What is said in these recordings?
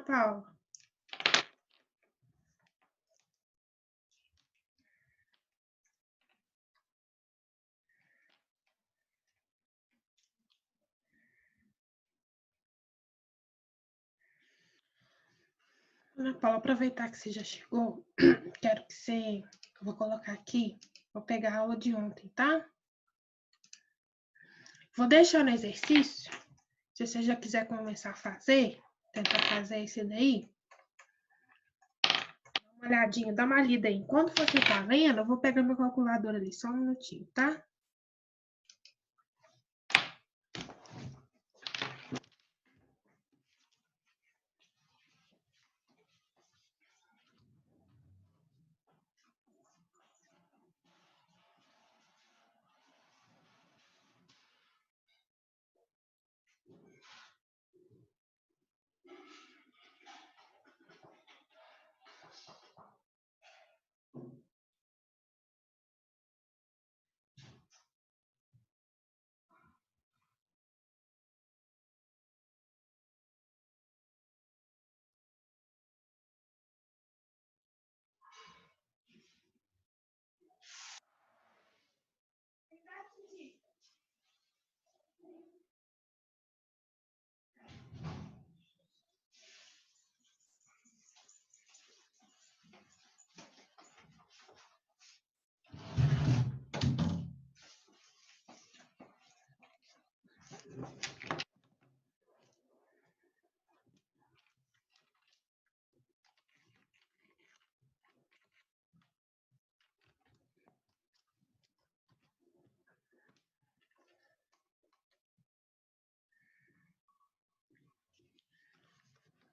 Paula. Ana Paula, aproveitar que você já chegou, quero que você... Eu vou colocar aqui, vou pegar a aula de ontem, tá? Vou deixar no exercício, se você já quiser começar a fazer, tentar fazer esse daí, dá uma olhadinha, dá uma lida aí. Enquanto você tá vendo, eu vou pegar meu calculador ali, só um minutinho, tá?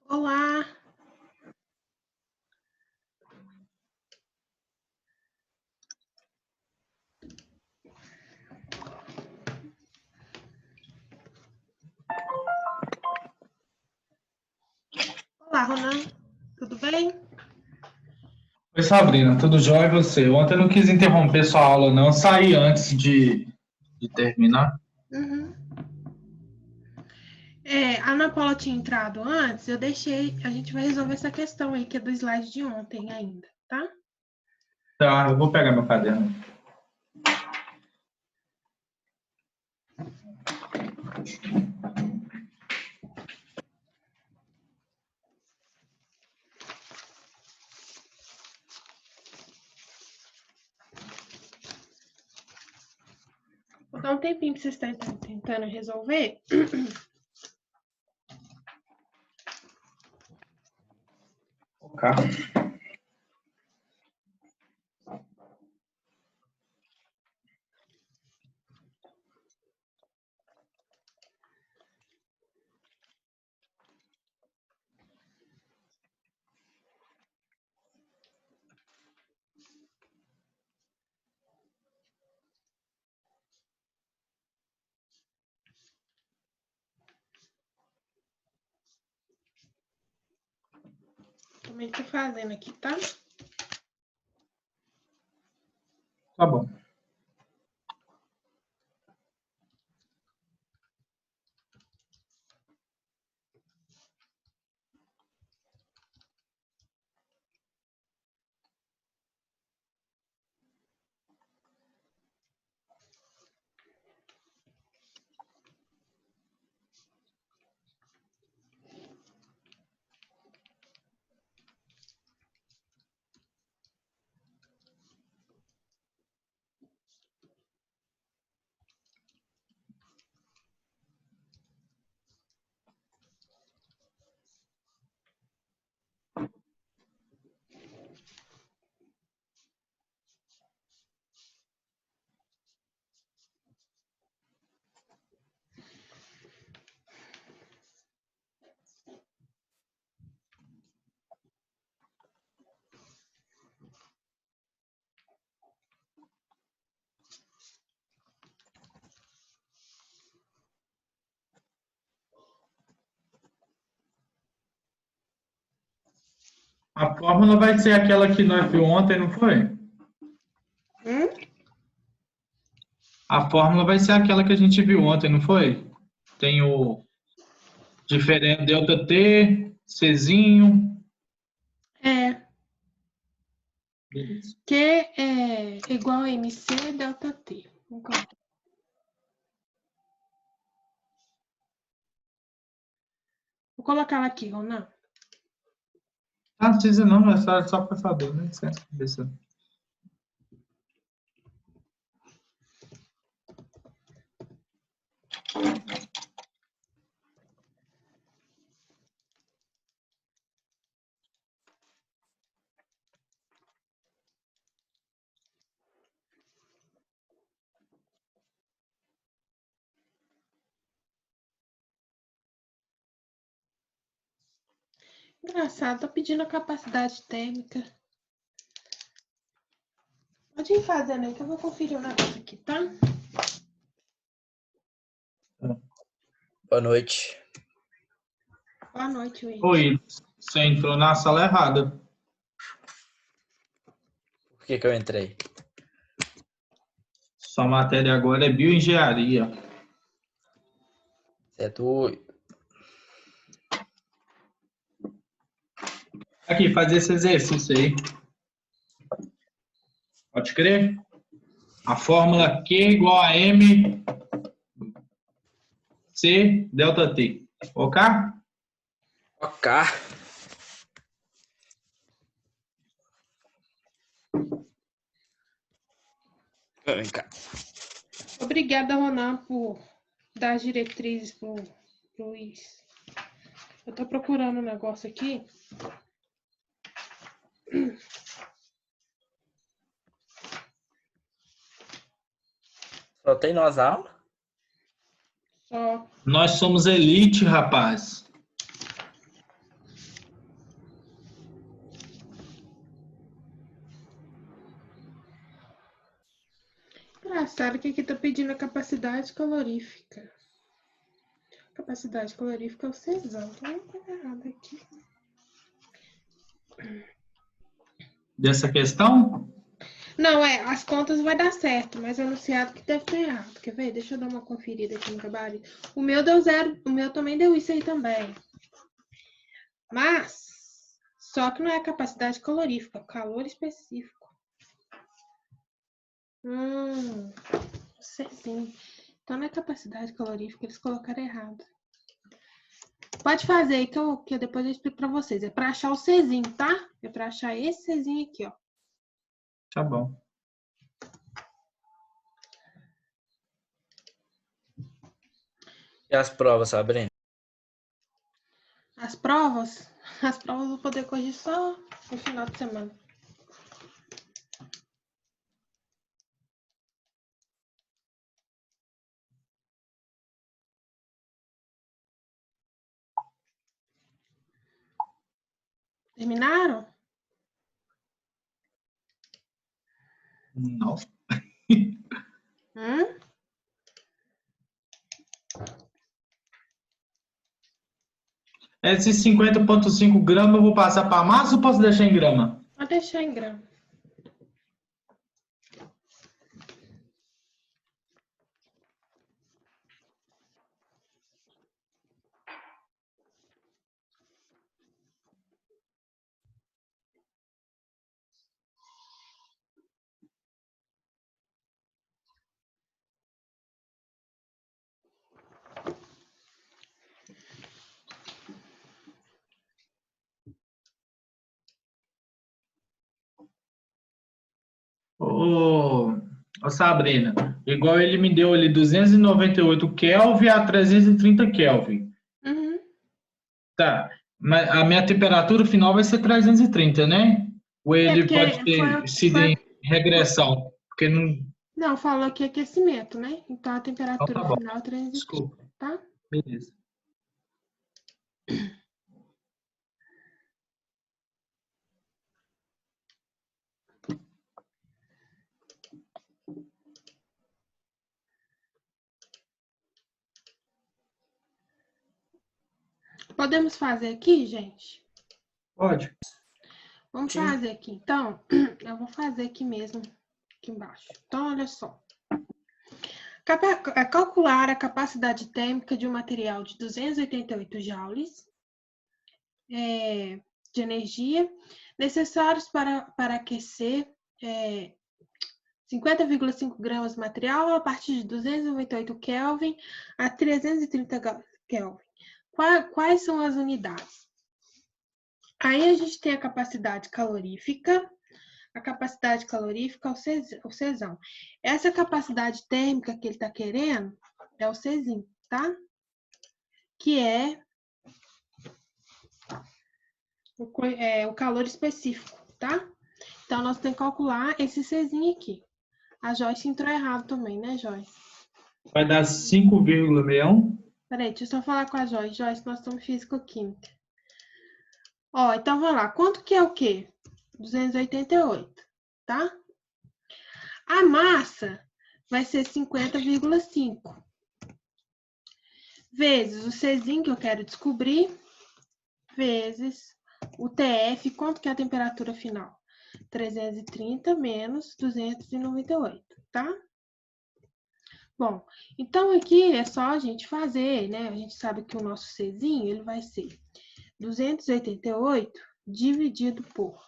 Olá! Olá, Ronan. Tudo bem? Oi, Sabrina, tudo jóia e você? Ontem eu não quis interromper sua aula, não. Eu saí antes de terminar. Uhum. A Ana Paula tinha entrado antes, eu deixei, a gente vai resolver essa questão aí, que é do slide de ontem ainda, tá? Tá, eu vou pegar meu caderno. Vou dar um tempinho para vocês estarem tentando resolver. Ok. Também tô fazendo aqui, tá? Tá bom. A fórmula vai ser aquela que nós viu ontem, não foi? A fórmula vai ser aquela que a gente viu ontem, não foi? Tem o diferente delta T Czinho. Beleza. Q é igual a MC delta T. Vou colocar ela aqui, Ronan. Não precisa não, é só para saber, né? Engraçado, tô pedindo a capacidade térmica. Pode ir fazendo aí que eu vou conferir o negócio aqui, tá? Boa noite. Boa noite, Will. Oi, você entrou na sala errada. Por que eu entrei? Sua matéria agora é bioengenharia. É doido. Aqui, faz esse exercício aí. Pode crer? A fórmula Q igual a M C delta T. Ok? Ok. Vem cá. Obrigada, Ronan, por dar as diretrizes pro Luiz. Eu tô procurando um negócio aqui. Só tem nós aula? Só. Nós somos elite, rapaz. Engraçado que aqui tá pedindo a capacidade calorífica. Capacidade calorífica é o Czão. Tem uma coisa errada aqui. Dessa questão? Não, as contas vai dar certo, mas o enunciado que deve ter errado. Quer ver? Deixa eu dar uma conferida aqui no gabarito. O meu deu 0, o meu também deu isso aí também. Mas, só que não é a capacidade calorífica, é o calor específico. Sim. Então, não é capacidade calorífica, eles colocaram errado. Pode fazer aí que depois eu explico pra vocês. É pra achar o Czinho, tá? É pra achar esse Czinho aqui, ó. Tá bom. E as provas, Sabrina? As provas eu vou poder corrigir só no final de semana. Terminaram? Não. Esses 50,5 gramas eu vou passar para massa ou posso deixar em grama? Vou deixar em grama. Ô, Sabrina, igual ele me deu ali 298 Kelvin a 330 Kelvin. Uhum. Tá, mas a minha temperatura final vai ser 330, né? Ou ele porque pode ter sido em regressão? Porque não. Não, falou aqui aquecimento, né? Então a temperatura Então tá bom. final é 330, Desculpa. tá? Beleza. Podemos fazer aqui, gente? Pode. Vamos Sim. fazer aqui. Então, eu vou fazer aqui mesmo, aqui embaixo. Então, olha só. Calcular a capacidade térmica de um material de 288 joules de energia necessários para aquecer 50,5 gramas de material a partir de 298 Kelvin a 330 Kelvin. Quais são as unidades? Aí a gente tem a capacidade calorífica. A capacidade calorífica é o Czão. Essa capacidade térmica que ele está querendo é o Czinho, tá? Que é o calor específico, tá? Então, nós temos que calcular esse Czinho aqui. A Joyce entrou errado também, né, Joyce? Vai dar 5,61. Peraí, deixa eu só falar com a Joyce. Joyce, nós estamos físico-química. Ó, então vamos lá. Quanto que é o quê? 288, tá? A massa vai ser 50,5 vezes o Czinho que eu quero descobrir, vezes o TF, quanto que é a temperatura final? 330 menos 298, tá? Bom, então aqui é só a gente fazer, né? A gente sabe que o nosso Czinho, ele vai ser 288 dividido por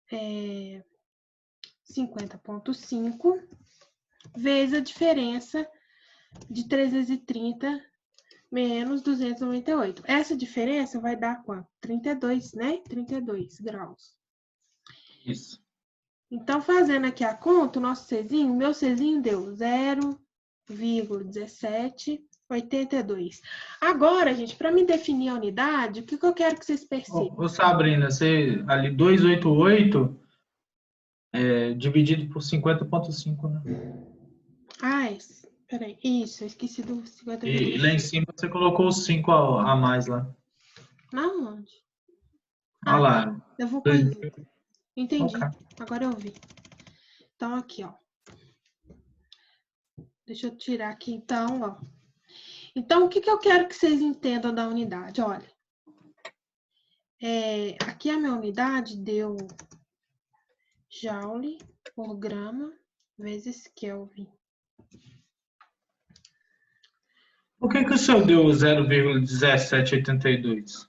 50,5 vezes a diferença de 330 menos 298. Essa diferença vai dar quanto? 32, né? 32 graus. Isso. Então, fazendo aqui a conta, o nosso Czinho, meu Czinho deu 0,1782. Agora, gente, para me definir a unidade, o que eu quero que vocês percebam? Ô, Sabrina, você ali 288 dividido por 50,5, né? Peraí. Isso, eu esqueci do 50,5. E lá em cima você colocou os 5 a mais lá. Não, onde? Olha lá. Eu vou corrigir. Entendi. Ok. Agora eu vi. Então, aqui, ó. Deixa eu tirar aqui, então, ó. Então, o que eu quero que vocês entendam da unidade? Olha. Aqui a minha unidade deu joule por grama vezes Kelvin. Por que o seu deu 0,1782?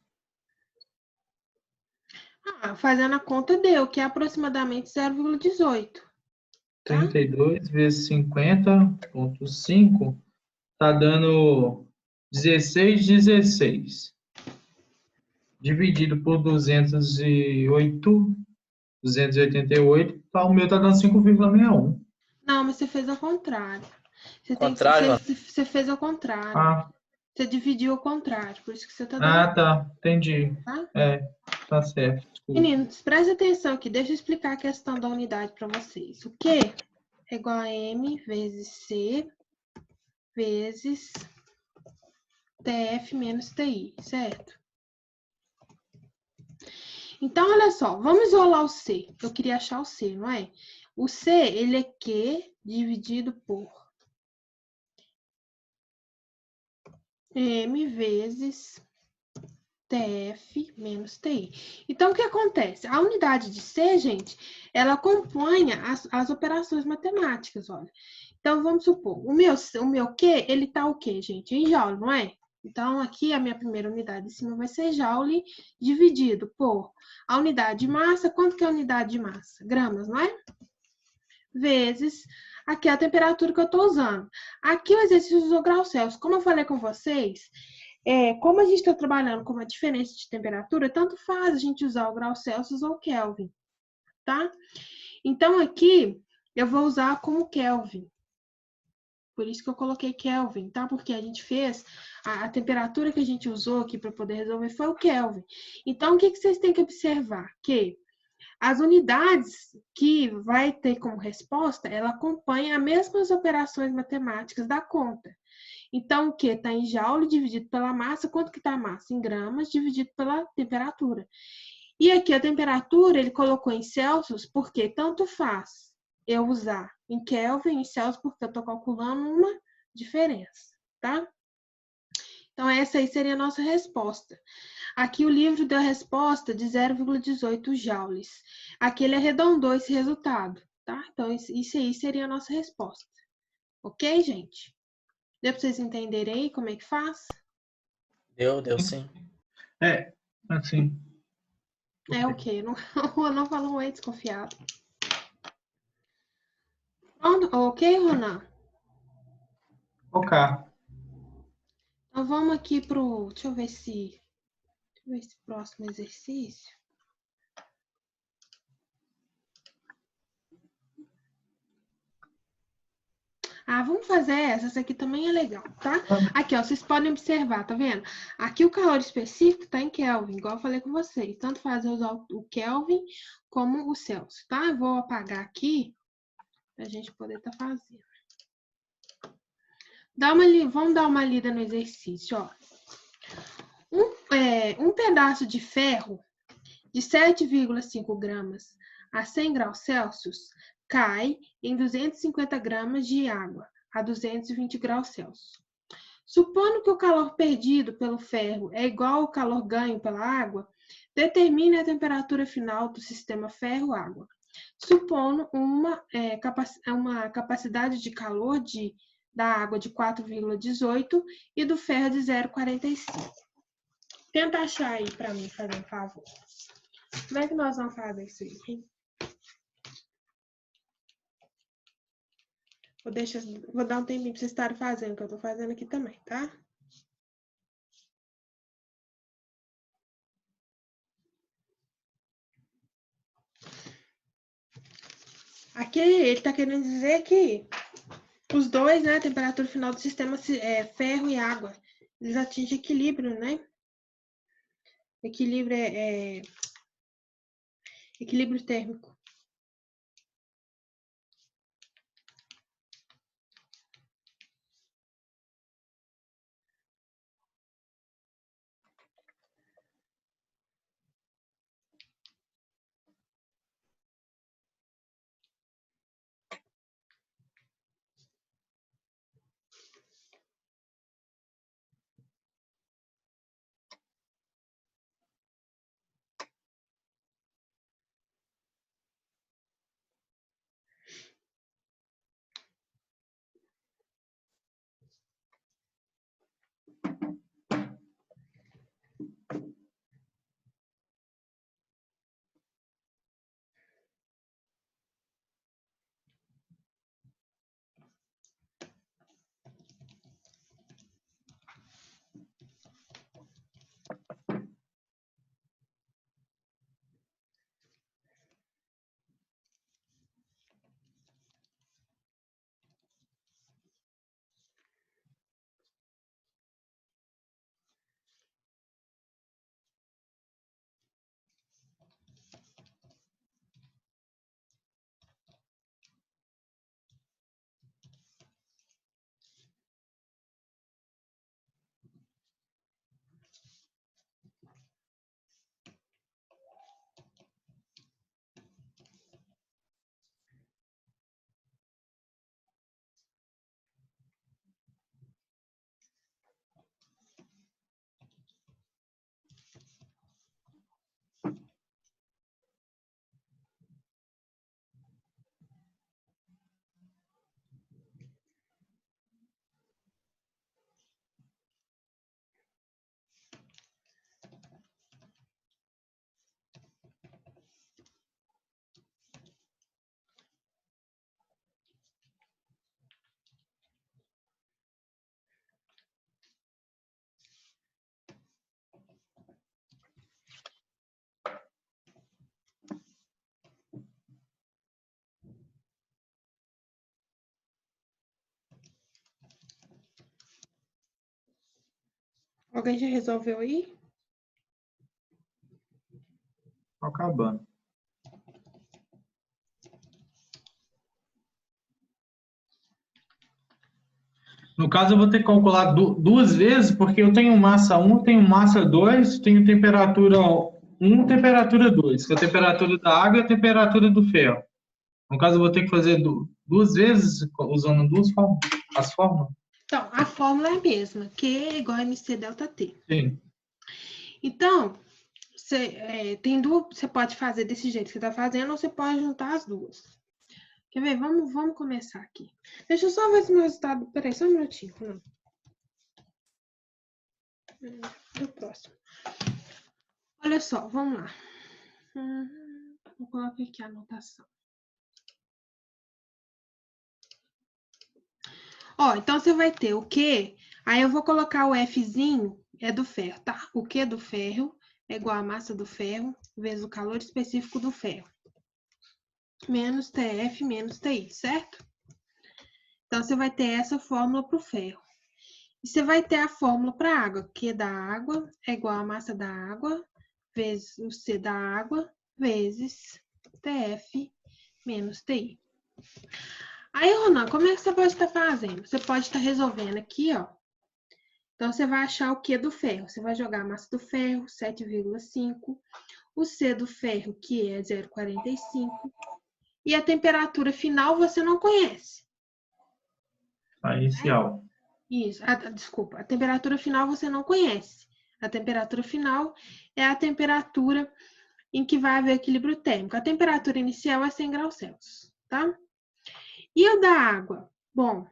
Fazendo a conta deu, que é aproximadamente 0,18. 32 vezes 50,5 tá dando 16,16. Dividido por 288, tá, o meu tá dando 5,61. Não, mas você fez ao contrário. Contrário, Você fez ao contrário. Ah, Você dividiu ao contrário, por isso que você tá dando. tá, entendi. Tá? Tá certo. Desculpa. Meninos, prestem atenção aqui. Deixa eu explicar a questão da unidade para vocês. O Q é igual a M vezes C vezes TF menos TI, certo? Então, olha só. Vamos isolar o C. Eu queria achar o C, não é? O C, ele é Q dividido por M vezes TF menos TI. Então, o que acontece? A unidade de C, gente, ela acompanha as operações matemáticas, olha. Então, vamos supor, o meu Q, ele tá o quê, gente? Em joule, não é? Então, aqui a minha primeira unidade de cima vai ser joule dividido por a unidade de massa. Quanto que é a unidade de massa? Gramas, não é? Vezes aqui a temperatura que eu estou usando. Aqui o exercício usou graus Celsius. Como eu falei com vocês, como a gente está trabalhando com uma diferença de temperatura, tanto faz a gente usar o grau Celsius ou Kelvin, tá? Então, aqui eu vou usar como Kelvin. Por isso que eu coloquei Kelvin, tá? Porque a gente fez, a temperatura que a gente usou aqui para poder resolver foi o Kelvin. Então, o que vocês têm que observar? Que as unidades que vai ter como resposta, ela acompanha as mesmas operações matemáticas da conta. Então, o que está em joule dividido pela massa, quanto que está a massa? Em gramas dividido pela temperatura. E aqui a temperatura ele colocou em Celsius, porque tanto faz eu usar em Kelvin, em Celsius, porque eu estou calculando uma diferença, tá? Então, essa aí seria a nossa resposta. Aqui o livro deu a resposta de 0,18 joules. Aqui ele arredondou esse resultado, tá? Então, isso aí seria a nossa resposta. Ok, gente? Deu para vocês entenderem aí como é que faz? Deu sim. É, assim. É o quê? O Ronan falou oi, desconfiado. Pronto, ok, Ronan? Ok. Então vamos aqui pro. Deixa eu ver esse próximo exercício. Ah, vamos fazer essa aqui também é legal, tá? Aqui, ó, vocês podem observar, tá vendo? Aqui o calor específico tá em Kelvin, igual eu falei com vocês. Tanto faz eu usar o Kelvin como o Celsius, tá? Eu vou apagar aqui pra gente poder tá fazendo. Vamos dar uma lida no exercício, ó. Um pedaço de ferro de 7,5 gramas a 100 graus Celsius cai em 250 gramas de água a 220 graus Celsius. Supondo que o calor perdido pelo ferro é igual ao calor ganho pela água, determine a temperatura final do sistema ferro-água. Supondo uma capacidade de calor da água de 4,18 e do ferro de 0,45. Tenta achar aí para mim, fazer um favor. Como é que nós vamos fazer isso aí? Vou dar um tempinho para vocês estarem fazendo, que eu estou fazendo aqui também, tá? Aqui ele está querendo dizer que os dois, né, a temperatura final do sistema ferro e água, eles atingem equilíbrio, né? Equilíbrio equilíbrio térmico. Alguém já resolveu aí? Tô acabando. No caso, eu vou ter que calcular duas vezes, porque eu tenho massa 1, tenho massa 2, tenho temperatura 1, temperatura 2, que é a temperatura da água e a temperatura do ferro. No caso, eu vou ter que fazer duas vezes, usando as fórmulas? Então, a fórmula é a mesma, Q é igual a MC delta T. Sim. Então, você pode fazer desse jeito que você está fazendo, ou você pode juntar as duas. Quer ver? Vamos começar aqui. Deixa eu só ver se meu resultado... Peraí, só um minutinho. O próximo. Olha só, vamos lá. Vou colocar aqui a anotação. Ó, então você vai ter o Q, aí eu vou colocar o Fzinho, é do ferro, tá? O Q do ferro é igual a massa do ferro vezes o calor específico do ferro. Menos TF menos TI, certo? Então, você vai ter essa fórmula para o ferro. E você vai ter a fórmula para a água. Q da água é igual a massa da água vezes o C da água vezes TF menos TI. Aí, Ronan, como é que você pode estar fazendo? Você pode estar resolvendo aqui, ó. Então, você vai achar o Q do ferro. Você vai jogar a massa do ferro, 7,5. O C do ferro, que é 0,45. E a temperatura final você não conhece. A inicial. Isso, desculpa, a temperatura final você não conhece. A temperatura final é a temperatura em que vai haver equilíbrio térmico. A temperatura inicial é 100 graus Celsius, tá? E o da água? Bom,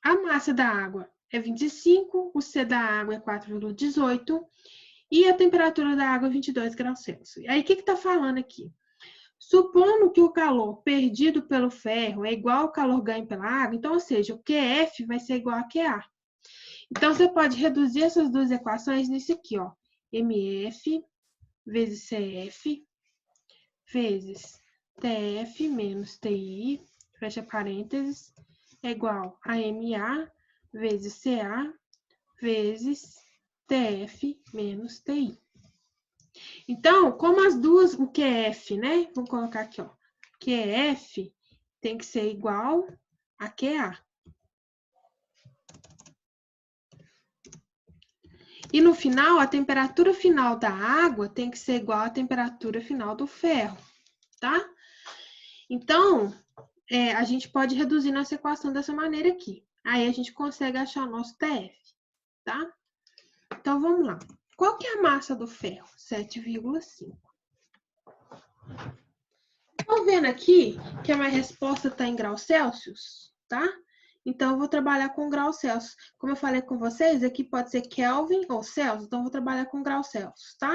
a massa da água é 25, o C da água é 4,18 e a temperatura da água é 22 graus Celsius. Aí, o que está falando aqui? Supondo que o calor perdido pelo ferro é igual ao calor ganho pela água, então, ou seja, o QF vai ser igual a QA. Então, você pode reduzir essas duas equações nisso aqui, ó. MF vezes CF vezes TF menos TI, fecha parênteses, é igual a MA vezes CA vezes TF menos TI. Então, como as duas, o QF, né? Vamos colocar aqui, ó. QF tem que ser igual a QA. E no final, a temperatura final da água tem que ser igual à temperatura final do ferro, tá? Então, a gente pode reduzir nossa equação dessa maneira aqui. Aí a gente consegue achar o nosso TF, tá? Então, vamos lá. Qual que é a massa do ferro? 7,5. Estão vendo aqui que a minha resposta está em graus Celsius, tá? Então, eu vou trabalhar com graus Celsius. Como eu falei com vocês, aqui pode ser Kelvin ou Celsius, então eu vou trabalhar com graus Celsius, tá?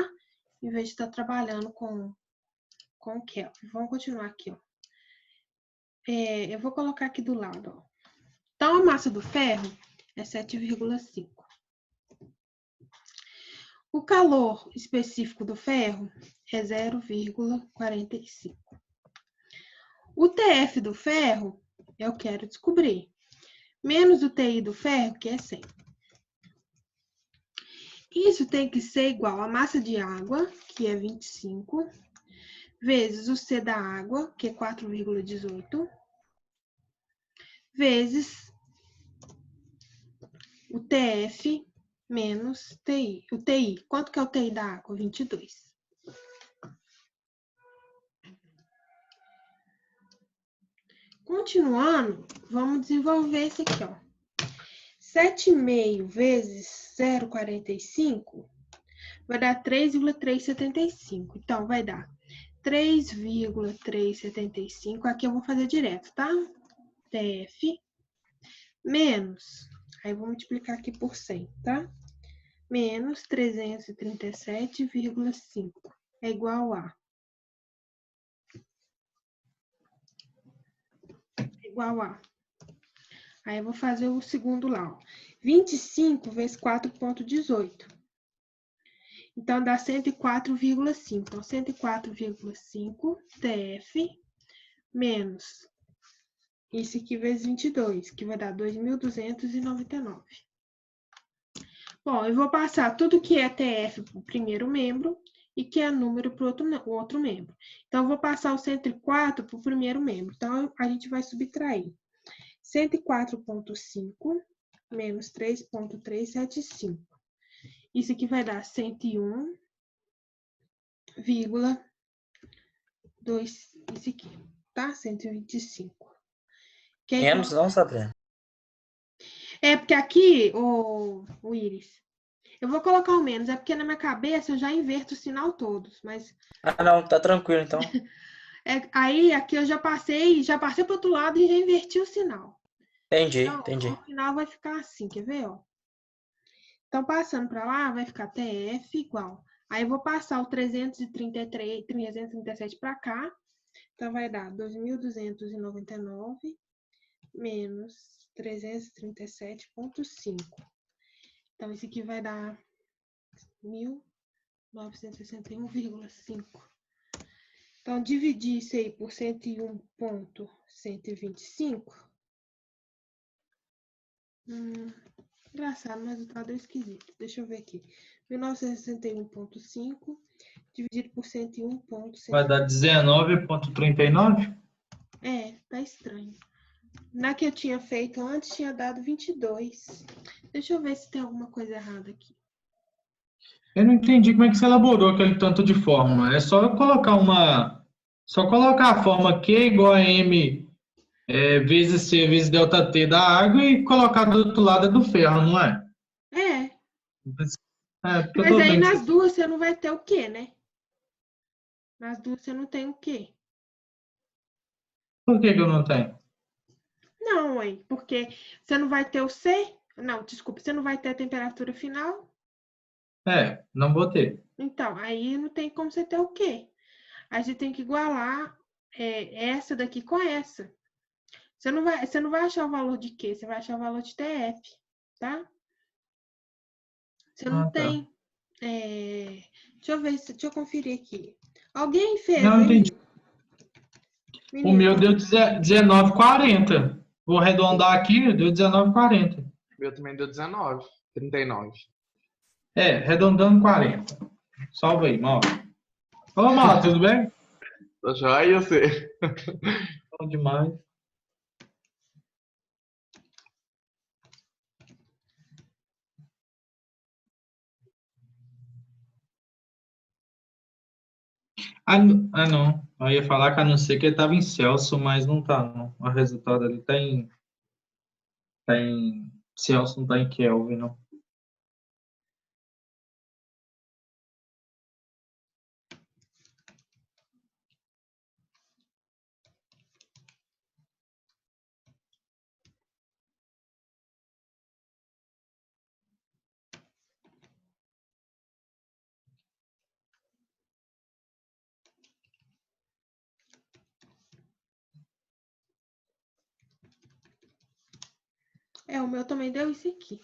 Em vez de estar trabalhando com Kelvin. Vamos continuar aqui, ó. Eu vou colocar aqui do lado, ó. Então, a massa do ferro é 7,5. O calor específico do ferro é 0,45. O TF do ferro, eu quero descobrir. Menos o TI do ferro, que é 100. Isso tem que ser igual a massa de água, que é 25, vezes o C da água, que é 4,18, vezes o TF menos TI. O TI, quanto que é o TI da água? 22. Continuando, vamos desenvolver esse aqui, ó. 7,5 vezes 0,45 vai dar 3,375. Então, vai dar 3,375. Aqui eu vou fazer direto, tá? TF menos, aí vou multiplicar aqui por 100, tá? Menos 337,5 é igual a... Aí eu vou fazer o segundo lá, ó. 25 vezes 4,18. Então, dá 104,5. Então, 104,5 TF menos isso aqui vezes 22, que vai dar 2.299. Bom, eu vou passar tudo que é TF para o primeiro membro e que é número para o outro membro. Então, eu vou passar o 104 para o primeiro membro. Então, a gente vai subtrair 104,5 menos 3,375. Isso aqui vai dar 101,2, isso aqui, tá? 125. Menos não, Sabrina? É porque aqui, o Iris, eu vou colocar o menos, é porque na minha cabeça eu já inverto o sinal todos, mas... Ah, não, tá tranquilo, então. Aí, aqui eu já passei para o outro lado e já inverti o sinal. Entendi, Então, entendi. no final vai ficar assim, quer ver, ó? Então, passando para lá, vai ficar TF igual Aí eu vou passar o 337 para cá. Então, vai dar 2.299 menos 337,5. Então, isso aqui vai dar 1.961,5. Então, dividir isso aí por 101,125. Engraçado, mas o resultado é esquisito. Deixa eu ver aqui. 1961,5 dividido por 101,125. Vai dar 19,39? É, tá estranho. Na que eu tinha feito antes, tinha dado 22. Deixa eu ver se tem alguma coisa errada aqui. Eu não entendi como é que você elaborou aquele tanto de fórmula. É só colocar a forma Q igual a M vezes C vezes delta T da água e colocar do outro lado do ferro, não é? É. Porque eu Mas tô aí vendo nas duas você não vai ter o quê, né? Nas duas você não tem o quê? Por que eu não tenho? Não, mãe, porque você não vai ter o C. Não, desculpa, você não vai ter a temperatura final. Não vou ter. Então, aí não tem como você ter o quê? Aí você tem que igualar essa daqui com essa. Você não vai achar o valor de Q, você vai achar o valor de TF, tá? Você não Tá. tem. Deixa eu ver, deixa eu conferir aqui. Alguém fez? Não entendi. O meu deu Menino, 19,40. Vou arredondar aqui, deu 19,40. O meu também deu 19, 39. Arredondando 40. Salva aí, Mauro. Ô, Mauro, tudo bem? Tá joia, e você? Bom demais. Não. Eu ia falar que a não ser que ele estava em Celsius, mas não tá, não. O resultado ali tá em Celsius, não tá em Kelvin, não. o meu também deu isso aqui.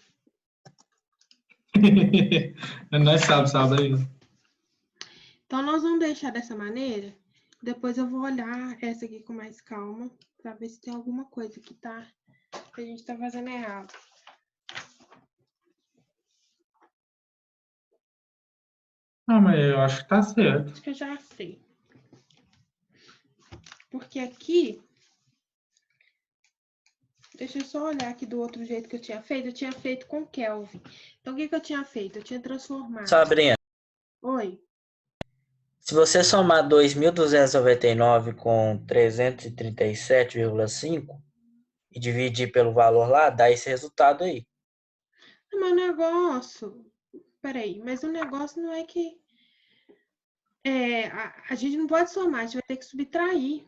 Nós sabe aí. Então, nós vamos deixar dessa maneira. Depois eu vou olhar essa aqui com mais calma, para ver se tem alguma coisa que a gente tá fazendo errado. Mas eu acho que tá certo. Acho que eu já sei. Porque aqui... Deixa eu só olhar aqui do outro jeito que eu tinha feito. Eu tinha feito com Kelvin. Então, o que eu tinha feito? Eu tinha transformado. Sabrina, Oi. se você somar 2.299 com 337,5 e dividir pelo valor lá, dá esse resultado aí. Mas o negócio... Peraí, mas o negócio não é que... a gente não pode somar, a gente vai ter que subtrair.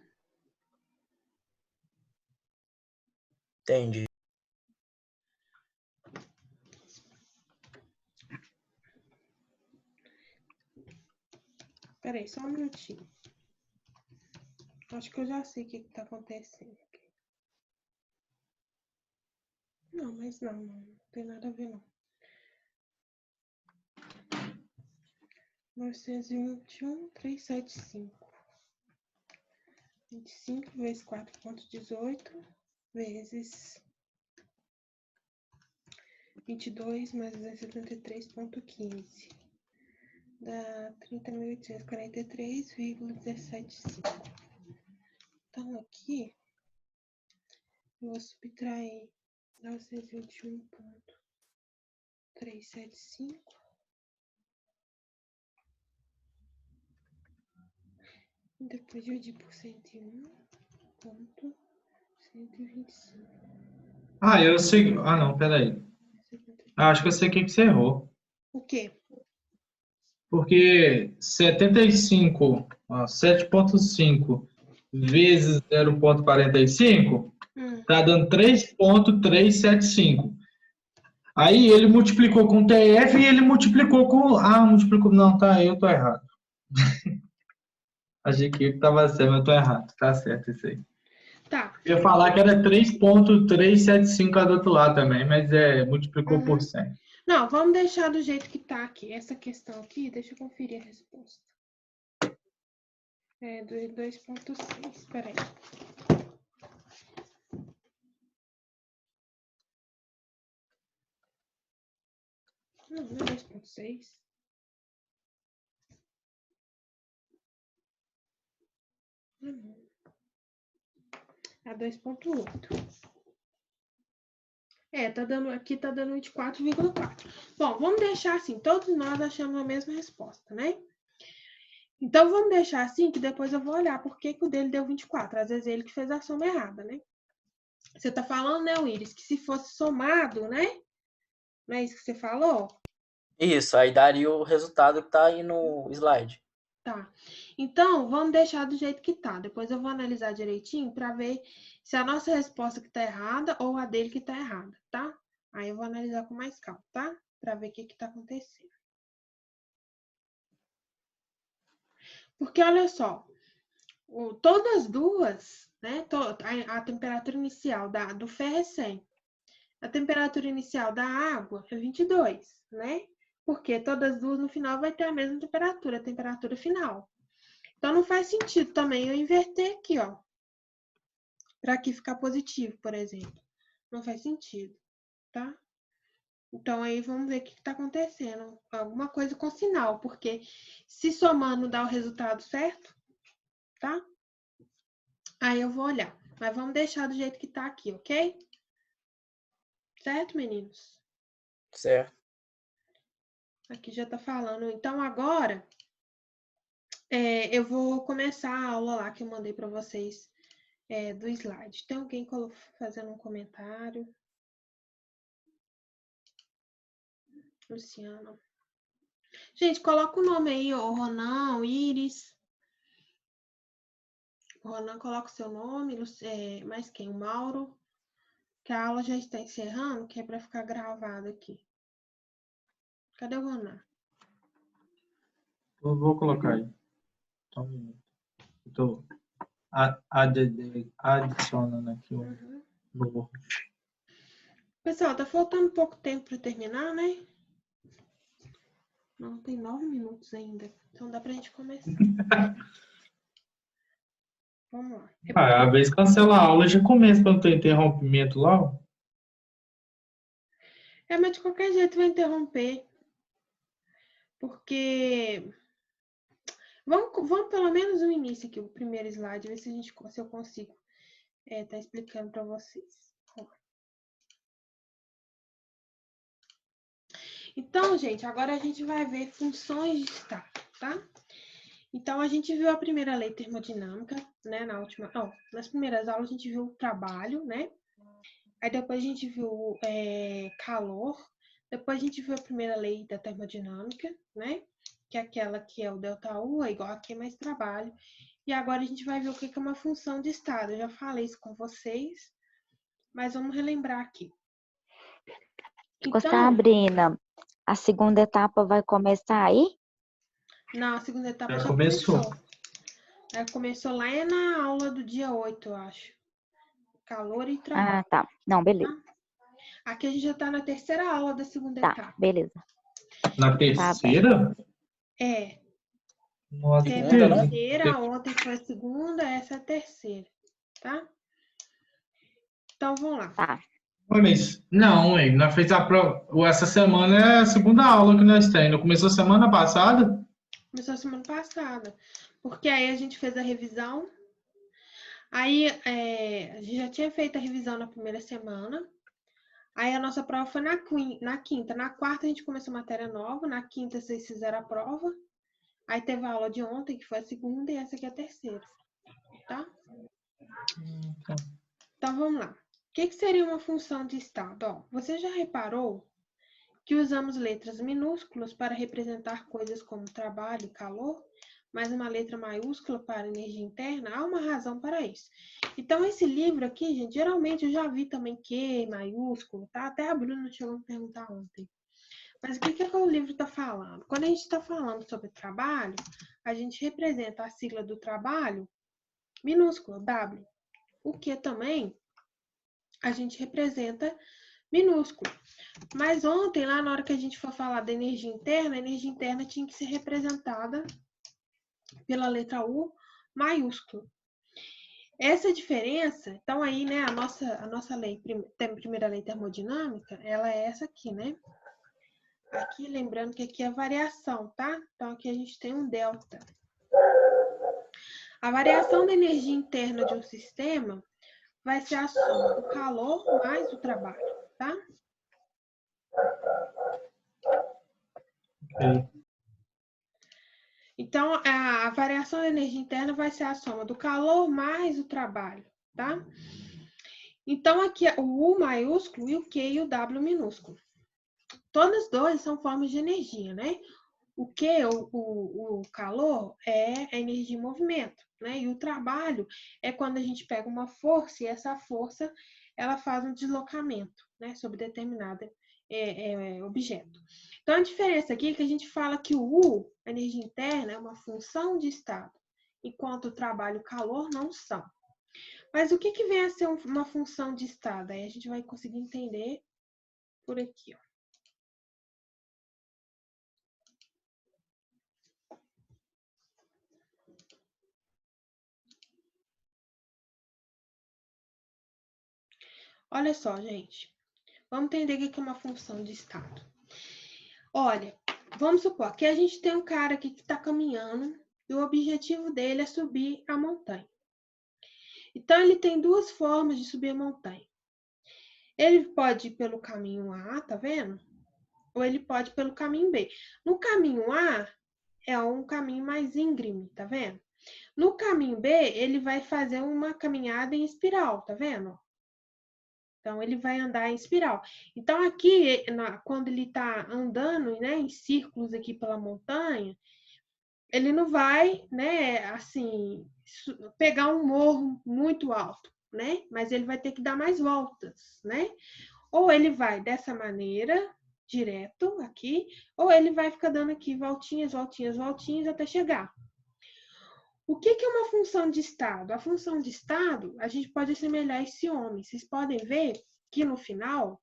Entendi. Peraí, só um minutinho. Acho que eu já sei o que tá acontecendo aqui. Não, mas não tem nada a ver, não. 921,375. 25 vezes 4,18 vezes 22 mais 273,15. Dá 30.843,175. Então, aqui, eu vou subtrair 921,375. E depois dividir por 101,125. Eu sei. Não, peraí. Acho que eu sei o que você errou. O quê? Porque 7,5 vezes 0,45 tá dando 3,375. Aí ele multiplicou com TF e ele multiplicou com... Ah, multiplicou... Não, tá, eu tô errado. Achei que estava certo, mas eu tô errado. Tá certo isso aí. Tá. Eu ia falar que era 3,375 a do outro lado também, mas multiplicou por Uhum. 100. Não, vamos deixar do jeito que tá aqui. Essa questão aqui, deixa eu conferir a resposta. É 2,6. Peraí. Não, não é 2,6. É 2,8. Aqui tá dando 24,4. Bom, vamos deixar assim. Todos nós achamos a mesma resposta, né? Então, vamos deixar assim, que depois eu vou olhar por que o dele deu 24. Às vezes ele que fez a soma errada, né? Você tá falando, né, Willis, que se fosse somado, né? Não é isso que você falou? Isso, aí daria o resultado que tá aí no slide. Tá. Então, vamos deixar do jeito que tá. Depois eu vou analisar direitinho para ver se a nossa resposta que tá errada ou a dele que tá errada, tá? Aí eu vou analisar com mais calma, tá? Para ver o que tá acontecendo. Porque, olha só, todas duas, né? A temperatura inicial do ferro é 100. A temperatura inicial da água é 22, né? Porque todas duas no final vai ter a mesma temperatura, a temperatura final. Então, não faz sentido também eu inverter aqui, ó. Para aqui ficar positivo, por exemplo. Não faz sentido, tá? Então, aí vamos ver o que está acontecendo. Alguma coisa com sinal, porque se somando dá o resultado certo, tá? Aí eu vou olhar. Mas vamos deixar do jeito que tá aqui, ok? Certo, meninos? Certo. Aqui já tá falando. Então, agora, eu vou começar a aula lá que eu mandei para vocês do slide. Tem alguém fazendo um comentário? Luciano. Gente, coloca o nome aí, ó, Ronan, Iris. O Ronan, coloca o seu nome, mais quem? O Mauro. Que a aula já está encerrando, que é para ficar gravado aqui. Cadê o Ronan? Eu vou colocar aí. Só um minuto. Estou adicionando aqui o novo. Pessoal, tá faltando pouco tempo para terminar, né? Não, tem 9 minutos ainda. Então dá pra gente começar. Vamos lá. Às vezes cancela a aula e já começa para não ter interrompimento lá. Mas de qualquer jeito vai interromper. Porque... Vamos pelo menos no início aqui, o primeiro slide, ver se eu consigo tá explicando para vocês. Então, gente, agora a gente vai ver funções de estado, tá? Então, a gente viu a primeira lei termodinâmica, né? Nas primeiras aulas a gente viu o trabalho, né? Aí depois a gente viu calor. Depois a gente viu a primeira lei da termodinâmica, né? Que é aquela que é o ΔU, é igual a Q mais trabalho. E agora a gente vai ver o que é uma função de estado. Eu já falei isso com vocês, mas vamos relembrar aqui. Então, Sabrina, a segunda etapa vai começar aí? não, a segunda etapa Já já começou. Começou lá na aula do dia 8, eu acho. Calor e trabalho. Ah, tá. Não, beleza. Tá? Aqui a gente já está na terceira aula da segunda Tá, etapa. beleza. Na terceira? Nossa, Teve segunda, a não? primeira, ontem foi a segunda, essa é a terceira, tá? Então, vamos lá. Tá. Mas não, nós fez a prova. Essa semana é a segunda aula que nós temos. Não começou semana passada? Começou semana passada, porque aí a gente fez a revisão. Aí a gente já tinha feito a revisão na primeira semana. Aí a nossa prova foi na quinta. Na quarta a gente começou matéria nova. Na quinta vocês fizeram a prova. Aí teve a aula de ontem, que foi a segunda, e essa aqui é a terceira. Tá? Então vamos lá. O que seria uma função de estado? Ó, você já reparou que usamos letras minúsculas para representar coisas como trabalho e calor? mais uma letra maiúscula para energia interna, há uma razão para isso. Então, esse livro aqui, gente, geralmente eu já vi também Q maiúsculo, tá? Até a Bruna chegou a me perguntar ontem. Mas o que o livro está falando? Quando a gente está falando sobre trabalho, a gente representa a sigla do trabalho minúscula, W. O Q também a gente representa minúsculo. Mas ontem, lá na hora que a gente for falar da energia interna, a energia interna tinha que ser representada pela letra U maiúsculo. Essa diferença, então aí, né, a nossa lei, primeira lei termodinâmica, ela é essa aqui, né? Aqui, lembrando que aqui é variação, tá? Então, aqui a gente tem um delta. A variação da energia interna de um sistema vai ser a soma do calor mais o trabalho, tá? Ok. Então, a variação da energia interna vai ser a soma do calor mais o trabalho, tá? Então, aqui é o U maiúsculo e o Q e o W minúsculo. Todas dois são formas de energia, né? O Q, o calor, é a energia em movimento, né? E o trabalho é quando a gente pega uma força e essa força, ela faz um deslocamento, né? Sobre determinado objeto. Então, a diferença aqui é que a gente fala que o U, a energia interna, é uma função de estado, enquanto o trabalho e o calor não são. Mas o que vem a ser uma função de estado? Aí a gente vai conseguir entender por aqui, ó. Olha só, gente. Vamos entender o que é uma função de estado. Olha, vamos supor que a gente tem um cara aqui que está caminhando e o objetivo dele é subir a montanha. Então, ele tem duas formas de subir a montanha. Ele pode ir pelo caminho A, tá vendo? Ou ele pode ir pelo caminho B. No caminho A, é um caminho mais íngreme, tá vendo? No caminho B, ele vai fazer uma caminhada em espiral, tá vendo? Então, ele vai andar em espiral. Então, aqui, quando ele está andando, né, em círculos aqui pela montanha, ele não vai, né, assim, pegar um morro muito alto, né? Mas ele vai ter que dar mais voltas, né? Ou ele vai dessa maneira, direto aqui, ou ele vai ficar dando aqui voltinhas, voltinhas, voltinhas até chegar. O que é uma função de estado? A função de estado, a gente pode assemelhar esse homem. Vocês podem ver que no final,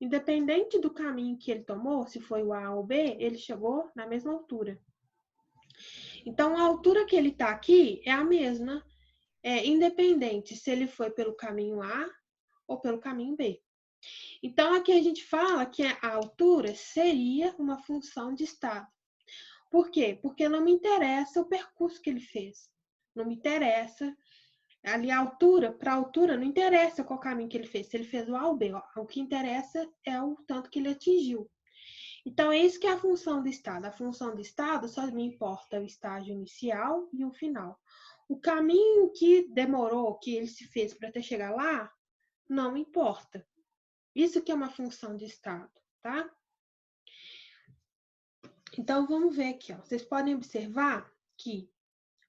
independente do caminho que ele tomou, se foi o A ou o B, ele chegou na mesma altura. Então, a altura que ele está aqui é a mesma, independente se ele foi pelo caminho A ou pelo caminho B. Então, aqui a gente fala que a altura seria uma função de estado. Por quê? Porque não me interessa o percurso que ele fez. Não me interessa. Ali a altura, para a altura, não interessa qual caminho que ele fez. Se ele fez o A ou B, ó, o que interessa é o tanto que ele atingiu. Então, é isso que é a função do estado. A função do estado só me importa o estágio inicial e o final. O caminho que demorou, que ele se fez para até chegar lá, não importa. Isso que é uma função de estado, tá? Então, vamos ver aqui, ó. Vocês podem observar que,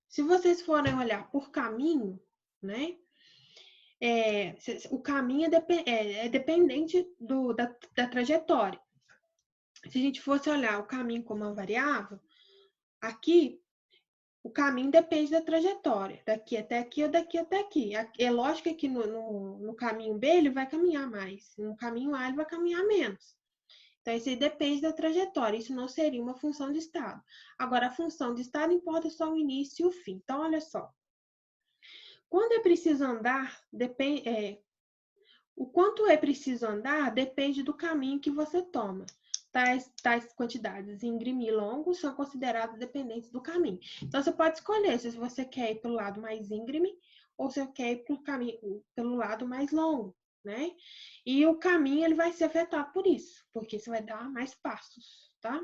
se vocês forem olhar por caminho, né? O caminho é dependente da trajetória. Se a gente fosse olhar o caminho como uma variável, aqui, o caminho depende da trajetória. Daqui até aqui ou daqui até aqui. É lógico que no caminho B ele vai caminhar mais. No caminho A ele vai caminhar menos. Então, isso aí depende da trajetória. Isso não seria uma função de estado. Agora, a função de estado importa só o início e o fim. Então, olha só. Quando é preciso andar, o quanto é preciso andar depende do caminho que você toma. Tais quantidades íngreme e longo são consideradas dependentes do caminho. Então, você pode escolher se você quer ir pelo lado mais íngreme ou se você quer ir pelo lado mais longo, né? E o caminho ele vai ser afetado por isso, porque você vai dar mais passos, tá?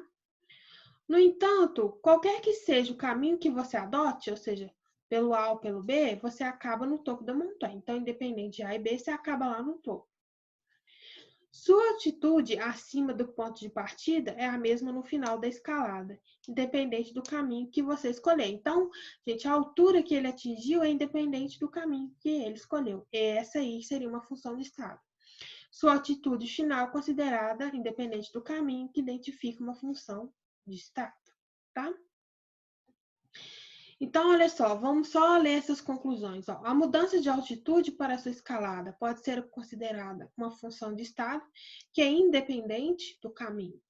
No entanto, qualquer que seja o caminho que você adote, ou seja, pelo A ou pelo B, você acaba no topo da montanha. Então, independente de A e B, você acaba lá no topo. Sua altitude acima do ponto de partida é a mesma no final da escalada, independente do caminho que você escolher. Então, gente, a altura que ele atingiu é independente do caminho que ele escolheu. Essa aí seria uma função de estado. Sua altitude final é considerada independente do caminho que identifica uma função de estado, tá? Então, olha só, vamos só ler essas conclusões. Ó. A mudança de altitude para a sua escalada pode ser considerada uma função de estado que é independente do caminho.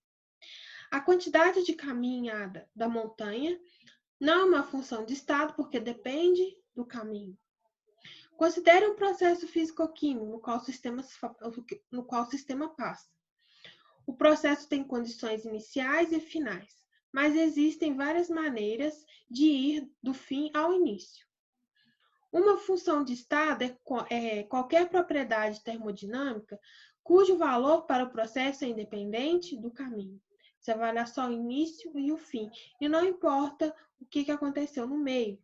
A quantidade de caminhada da montanha não é uma função de estado porque depende do caminho. Considere um processo físico-químico no qual o sistema passa. O processo tem condições iniciais e finais, mas existem várias maneiras de ir do fim ao início. Uma função de estado é qualquer propriedade termodinâmica cujo valor para o processo é independente do caminho. Você vai olhar só o início e o fim, e não importa o que aconteceu no meio.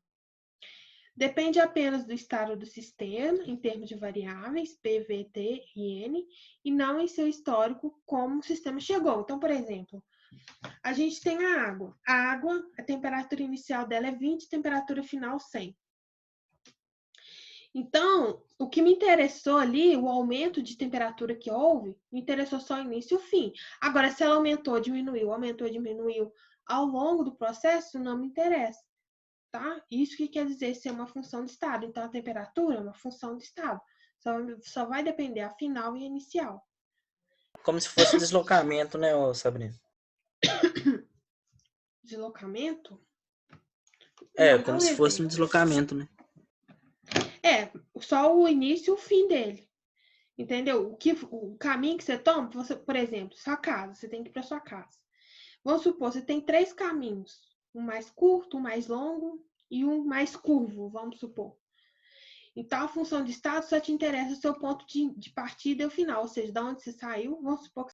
Depende apenas do estado do sistema, em termos de variáveis, P, V, T e N, e não em seu histórico, como o sistema chegou. Então, por exemplo, a gente tem a água. A água, a temperatura inicial dela é 20, temperatura final 100. Então, o que me interessou ali, o aumento de temperatura que houve, me interessou só o início e o fim. Agora, se ela aumentou, diminuiu ao longo do processo, não me interessa. Tá? Isso que quer dizer ser uma função de estado. Então, a temperatura é uma função de estado. Só vai depender a final e a inicial. Como se fosse deslocamento, né, Sabrina? Deslocamento? Como se fosse um deslocamento, né? Só o início e o fim dele. Entendeu? O caminho que você toma, por exemplo, sua casa, você tem que ir para sua casa. Vamos supor, você tem 3 caminhos. Um mais curto, um mais longo e um mais curvo, vamos supor. Então, a função de estado só te interessa o seu ponto de partida e o final, ou seja, de onde você saiu, vamos supor que